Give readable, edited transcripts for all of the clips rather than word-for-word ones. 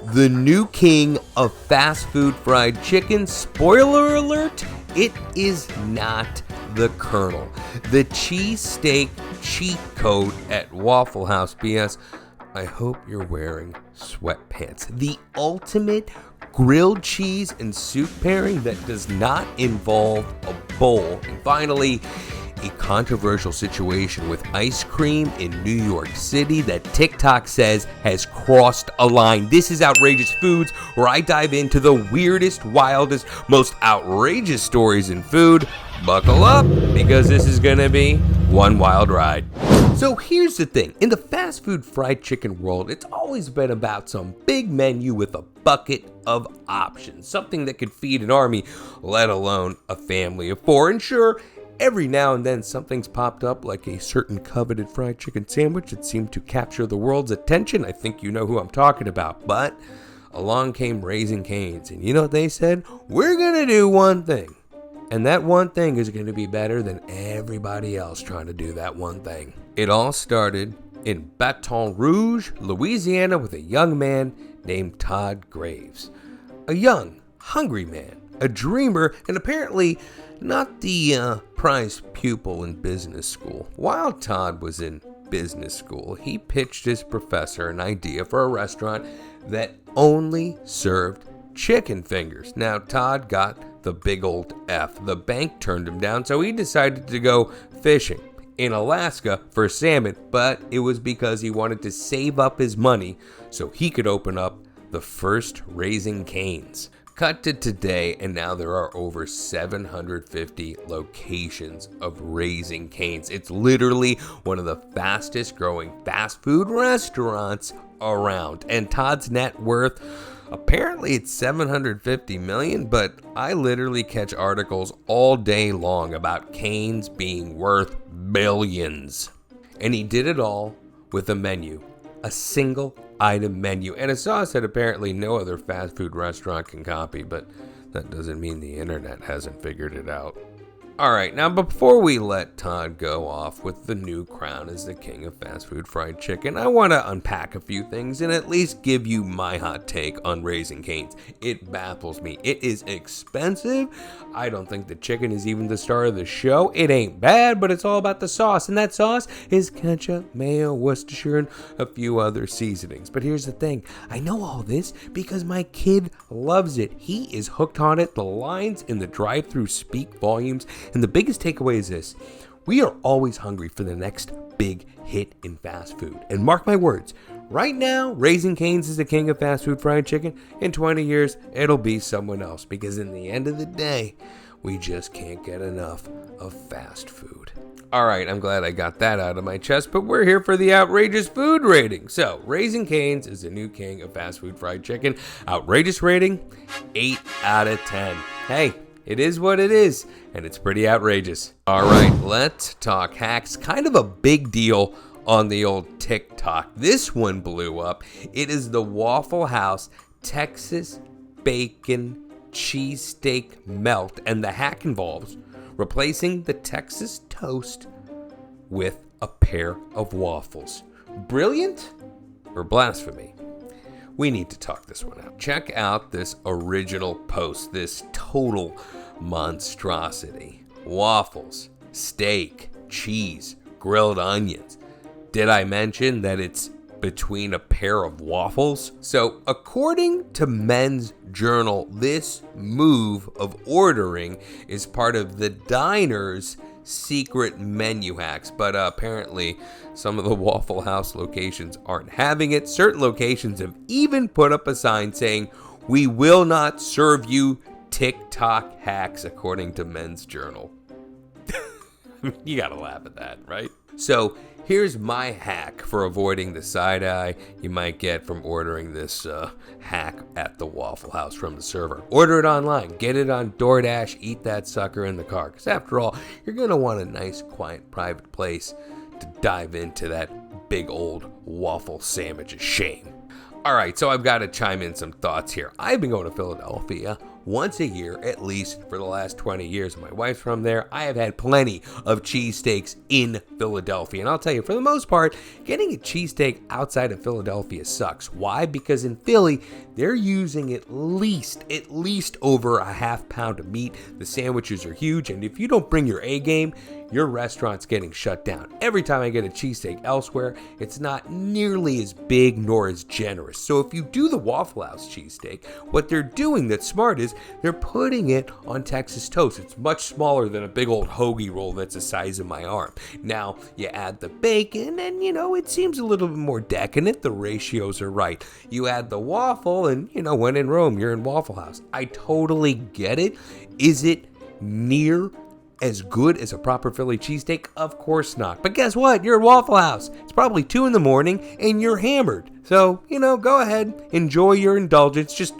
The new king of fast food fried chicken. Spoiler alert, it is not the Colonel. The cheesesteak cheat code at Waffle House. P.S. I hope you're wearing sweatpants. The ultimate grilled cheese and soup pairing that does not involve a bowl. And finally, a controversial situation with ice cream in New York City that TikTok says has crossed a line. This is Outrageous Foods, where I dive into the weirdest, wildest, most outrageous stories in food. Buckle up, because this is gonna be one wild ride. So here's the thing. In the fast food fried chicken world, it's always been about some big menu with a bucket of options. Something that could feed an army, let alone a family of four. And sure, every now and then something's popped up, like a certain coveted fried chicken sandwich that seemed to capture the world's attention. I think you know who I'm talking about. But along came Raising Cane's, and you know what they said? We're gonna do one thing. And that one thing is going to be better than everybody else trying to do that one thing. It all started in Baton Rouge, Louisiana, with a young man named Todd Graves. A young, hungry man, a dreamer, and apparently not the prize pupil in business school. While Todd was in business school, he pitched his professor an idea for a restaurant that only served chicken fingers. Now, Todd got the big old F. The bank turned him down, so he decided to go fishing in Alaska for salmon, but it was because he wanted to save up his money so he could open up the first Raising Cane's. Cut to today, and now there are over 750 locations of Raising Cane's. It's literally one of the fastest growing fast food restaurants around, and Todd's net worth, apparently it's $750 million, but I literally catch articles all day long about Cane's being worth billions. And he did it all with a menu, a single item menu, and a sauce that apparently no other fast food restaurant can copy, but that doesn't mean the internet hasn't figured it out. Alright, now before we let Todd go off with the new crown as the king of fast food fried chicken, I want to unpack a few things and at least give you my hot take on Raising Cane's. It baffles me. It is expensive. I don't think the chicken is even the star of the show. It ain't bad, but it's all about the sauce, and that sauce is ketchup, mayo, Worcestershire, and a few other seasonings. But here's the thing. I know all this because my kid loves it. He is hooked on it. The lines in the drive-thru speak volumes. And the biggest takeaway is this: we are always hungry for the next big hit in fast food. And mark my words, right now, Raising Cane's is the king of fast food fried chicken. In 20 years, it'll be someone else, because in the end of the day, we just can't get enough of fast food. Alright, I'm glad I got that out of my chest, but we're here for the outrageous food rating. So, Raising Cane's is the new king of fast food fried chicken. Outrageous rating, 8 out of 10. Hey, it is what it is, and it's pretty outrageous. All right, let's talk hacks. Kind of a big deal on the old TikTok. This one blew up. It is the Waffle House Texas Bacon Cheesesteak Melt, and the hack involves replacing the Texas toast with a pair of waffles. Brilliant or blasphemy? We need to talk this one out. Check out this original post, this total monstrosity. Waffles, steak, cheese, grilled onions. Did I mention that it's between a pair of waffles? So, according to Men's Journal, this move of ordering is part of the diner's secret menu hacks, but apparently some of the Waffle House locations aren't having it. Certain locations have even put up a sign saying, "We will not serve you TikTok hacks," according to Men's Journal. You gotta laugh at that, right? So here's my hack for avoiding the side eye you might get from ordering this hack at the Waffle House from the server. Order it online, get it on DoorDash, eat that sucker in the car. Because after all, you're going to want a nice, quiet, private place to dive into that big old waffle sandwich of shame. All right, so I've got to chime in some thoughts here. I've been going to Philadelphia once a year, at least for the last 20 years. My wife's from there. I have had plenty of cheesesteaks in Philadelphia. And I'll tell you, for the most part, getting a cheesesteak outside of Philadelphia sucks. Why? Because in Philly, they're using at least over a half pound of meat. The sandwiches are huge. And if you don't bring your A game, your restaurant's getting shut down. Every time I get a cheesesteak elsewhere, it's not nearly as big nor as generous. So if you do the Waffle House cheesesteak, what they're doing that's smart is they're putting it on Texas toast. It's much smaller than a big old hoagie roll that's the size of my arm. Now, you add the bacon and, it seems a little bit more decadent. The ratios are right. You add the waffle and, when in Rome, you're in Waffle House. I totally get it. Is it near as good as a proper Philly cheesesteak? Of course not. But guess what? You're at Waffle House. It's probably 2 a.m. and you're hammered. So, go ahead, enjoy your indulgence. Just,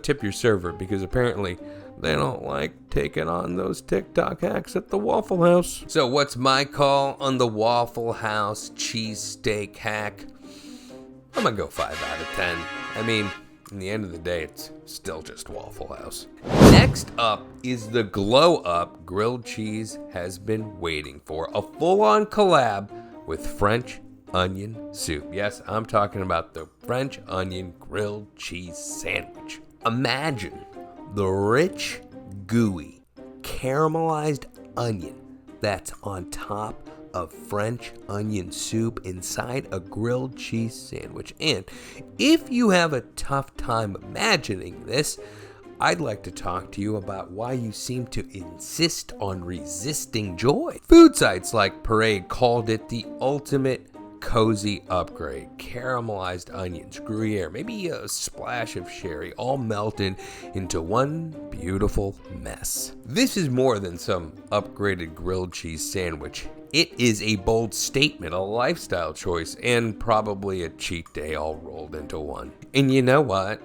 tip your server because apparently they don't like taking on those TikTok hacks at the Waffle House. So what's my call on the Waffle House cheesesteak hack? I'm gonna go 5 out of 10. I mean, in the end of the day, it's still just Waffle House. Next up is the Glow Up grilled cheese has been waiting for. A full-on collab with French onion soup. Yes, I'm talking about the French onion grilled cheese sandwich. Imagine the rich, gooey, caramelized onion that's on top of French onion soup inside a grilled cheese sandwich. And if you have a tough time imagining this, I'd like to talk to you about why you seem to insist on resisting joy. Food sites like Parade called it the ultimate cozy upgrade. Caramelized onions, Gruyere, maybe a splash of sherry, all melted into one beautiful mess. This is more than some upgraded grilled cheese sandwich. It is a bold statement, a lifestyle choice, and probably a cheat day all rolled into one. And you know what?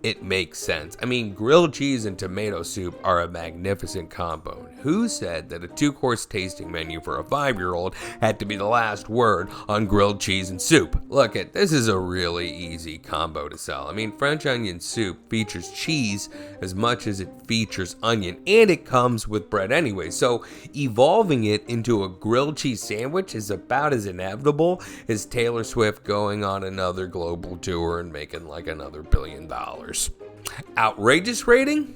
It makes sense. I mean, grilled cheese and tomato soup are a magnificent combo. Who said that a 2-course tasting menu for a 5-year-old had to be the last word on grilled cheese and soup? Look, this is a really easy combo to sell. I mean, French onion soup features cheese as much as it features onion, and it comes with bread anyway. So evolving it into a grilled cheese sandwich is about as inevitable as Taylor Swift going on another global tour and making like another $1 billion. Outrageous rating?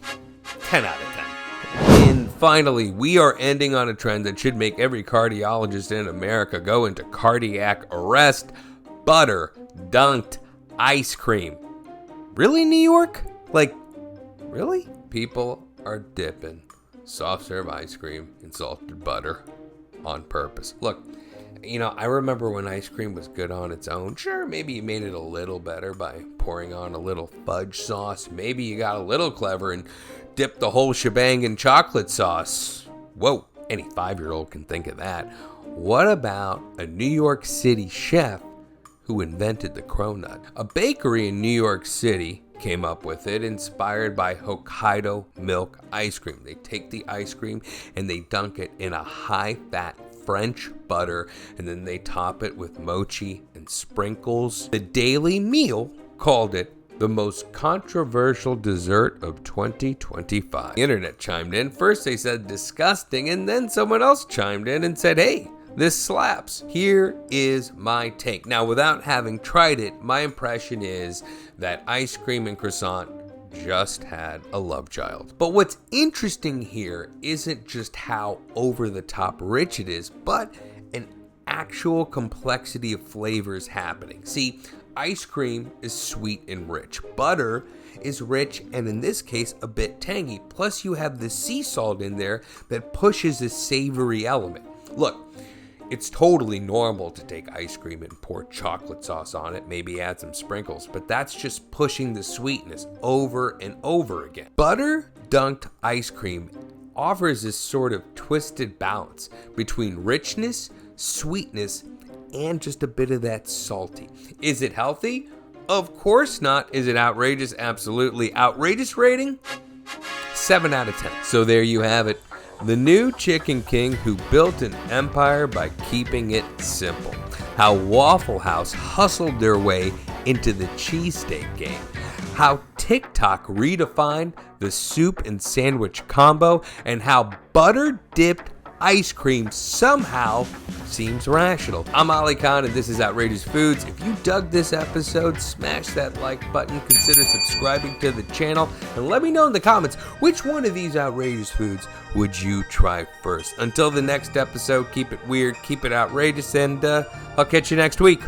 10 out of 10. And finally, we are ending on a trend that should make every cardiologist in America go into cardiac arrest. Butter dunked ice cream. Really, New York? Really? People are dipping soft serve ice cream in salted butter on purpose. Look, I remember when ice cream was good on its own. Sure, maybe you made it a little better by pouring on a little fudge sauce. Maybe you got a little clever and dipped the whole shebang in chocolate sauce. Whoa, any 5-year-old can think of that. What about a New York City chef who invented the cronut? A bakery in New York City came up with it, inspired by Hokkaido milk ice cream. They take the ice cream and they dunk it in a high-fat French butter, and then they top it with mochi and sprinkles. The Daily Meal called it the most controversial dessert of 2025. The internet chimed in. First they said disgusting, and then someone else chimed in and said, hey, this slaps. Here is my take. Now, without having tried it, my impression is that ice cream and croissant just had a love child. But what's interesting here isn't just how over the top rich it is, but an actual complexity of flavors happening. See, ice cream is sweet and rich. Butter is rich and in this case a bit tangy. Plus you have the sea salt in there that pushes a savory element. Look, it's totally normal to take ice cream and pour chocolate sauce on it, maybe add some sprinkles, but that's just pushing the sweetness over and over again. Butter dunked ice cream offers this sort of twisted balance between richness, sweetness, and just a bit of that salty. Is it healthy? Of course not. Is it outrageous? Absolutely. Outrageous rating? 7 out of 10. So there you have it. The new Chicken King who built an empire by keeping it simple. How Waffle House hustled their way into the cheesesteak game. how TikTok redefined the soup and sandwich combo, and how butter-dipped ice cream somehow seems rational. I'm Ali Khan, and this is Outrageous Foods. If you dug this episode, smash that like button, consider subscribing to the channel, and let me know in the comments which one of these outrageous foods would you try first. Until the next episode, keep it weird, keep it outrageous, and I'll catch you next week.